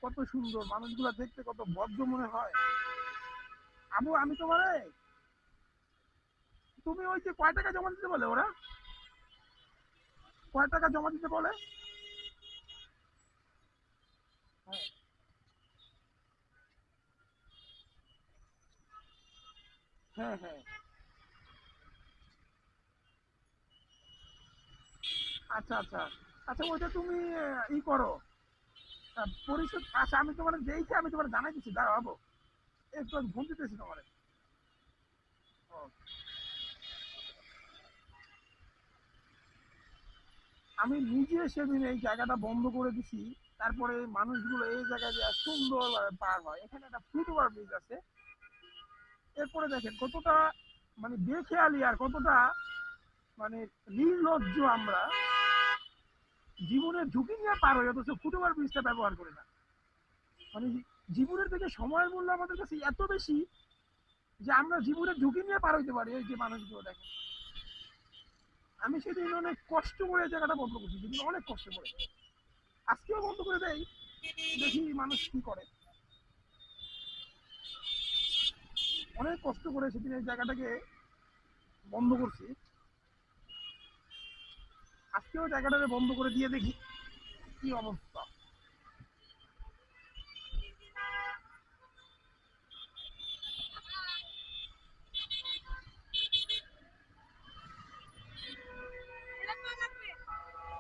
কত সুন্দর, মানুষগুলা দেখতে কত ভদ্র মনে হয়। আবু আমি তোমারে, তুমি ওই যে কয় টাকা জমা দিতে বলে ওরা, কয় টাকা জমা দিতে বলে? হ্যাঁ হ্যাঁ হ্যাঁ। আচ্ছা আচ্ছা। আচ্ছা ওইটা তুমি ই করো, পরিশোধ। আচ্ছা আমি তোমার দেখে আমি তোমার জানাই দিচ্ছি, দাঁড়াবো একটু, আমি ফোন দিতেছি তোমার। আমি নিজে সেদিন এই জায়গাটা বন্ধ করে দিছি, তারপরে মানুষগুলো এই জায়গায় যে সুন্দরভাবে পার হয়। এখানে একটা ফুটওভার ব্রিজ আছে। এরপরে দেখেন কতটা মানে বেখেয়ালি আর কতটা মানে নির্লজ্জ আমরা, জীবনের ঝুঁকি নিয়ে পার হই অথচ ফুটওভার ব্রিজটা ব্যবহার করি না। মানে জীবনের থেকে সময়ের মূল্য আমাদের কাছে এত বেশি যে আমরা জীবনের ঝুঁকি নিয়ে পার হইতে পারি। এই যে মানুষগুলো দেখেন, আমি সেদিন অনেক কষ্ট করে এই জায়গাটা বন্ধ করছি, সেদিন অনেক কষ্ট করে, আজকেও বন্ধ করে দেয়, দেখি মানুষ কি করে। অনেক কষ্ট করে সেদিন এই জায়গাটাকে বন্ধ করছি, আজকেও জায়গাটাকে বন্ধ করে দিয়ে দেখি কি অবস্থা।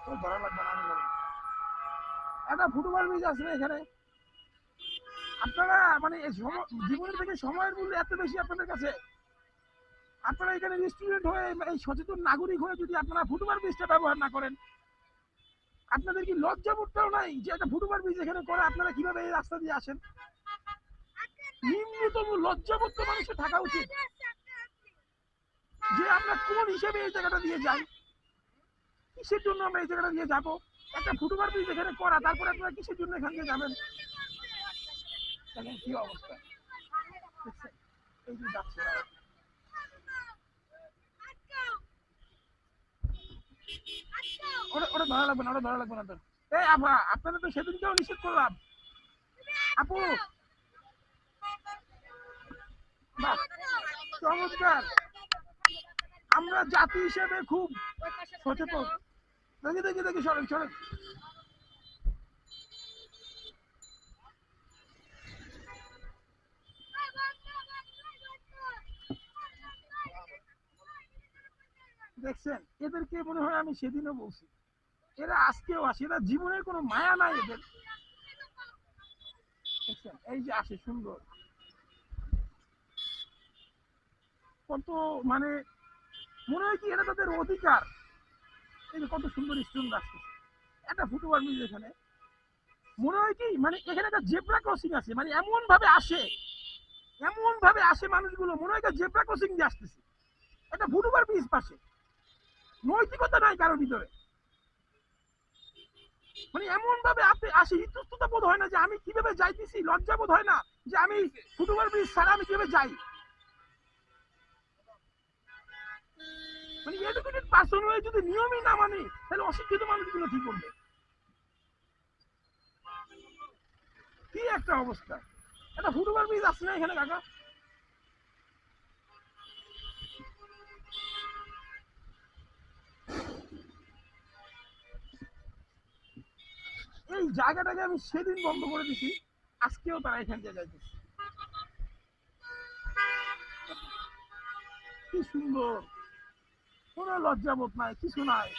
তো ধরা লাগবে না, আমি বলি একটা ফুটবল ব্রিজ আছে এখানে। আপনারা মানে জীবনের থেকে সময়ের মূল্য এত বেশি আপনাদের কাছে, আপনারা এখানে স্টুডেন্ট হয়ে এই সচেতন নাগরিক হয়ে যদি আপনারা ফুটবল ব্রিজটা ব্যবহার না করেন, আপনাদের কি লজ্জা বোধটাও নাই যে একটা ফুটবল ব্রিজ এখানে করে আপনারা কিভাবে এই রাস্তা দিয়ে আসেন? নিম্নতম লজ্জাবোধ তো মানুষের থাকা উচিত যে আমরা কোন হিসেবে এই জায়গাটা দিয়ে যাই, কিসের জন্য আমরা এই জায়গাটা দিয়ে যাবো। একটা ফুটবল ব্রিজ এখানে করা, তারপরে আপনারা কিসের জন্য এখান দিয়ে যাবেন? দেখেন কি অবস্থা, দেখছেন? এই যে যাচ্ছে, ওটা ওটা ধরা লাগবে না, ওটা ধরা লাগবে না তো। এই আভা, আপনারা তো সেদিনকেও নিষেধ করলাম। আপু, বাহ, চমৎকার। আমরা জাতি হিসেবে খুব সচেতন। দেখি দেখি দেখি, সরেন সরেন। দেখছেন, এদেরকে মনে হয় আমি সেদিনও বলছি, এরা আজকেও আসে, এরা জীবনের কোনো মায়া নাই এদের। দেখছেন এই যে আসে সুন্দর, কত মানে মনে হয় কি এটা তাদের অধিকার। এই যে কত সুন্দর স্টুডেন্ট আসতেছে, একটা ফুটবল মিল এখানে, মনে হয় কি মানে এখানে একটা জেব্রা ক্রসিং আছে, মানে এমন ভাবে আসে, এমন ভাবে আসে মানুষগুলো, মনে হয় জেব্রা ক্রসিং দিয়ে আসতেছে একটা ফুটবল ব্রিজ পাশে। নৈতিকতা নাই কারোর ভিতরে, মানে এমন ভাবে আপনি আসে, ইতস্ততা বোধ হয় না যে আমি কিভাবে যাইতেছি, লজ্জা বোধ হয় না যে আমি ফুটবল ব্রিজ ছাড়া আমি কিভাবে যাই। মানে এডুকেটেড পার্সন হয়ে যদি নিয়মই না মানি, তাহলে অশিক্ষিত মানুষগুলো কি করবে? কি একটা অবস্থা। একটা ফুটবল ব্রিজ আসছে না এখানে কাকা? এই জায়গাটাকে আমি সেদিন বন্ধ করে দিছি, আজকেও তারা এখান দিয়ে যাইতেছে। কি সুন্দর, কোনো লজ্জাবোধ নাই, কিছু নাই।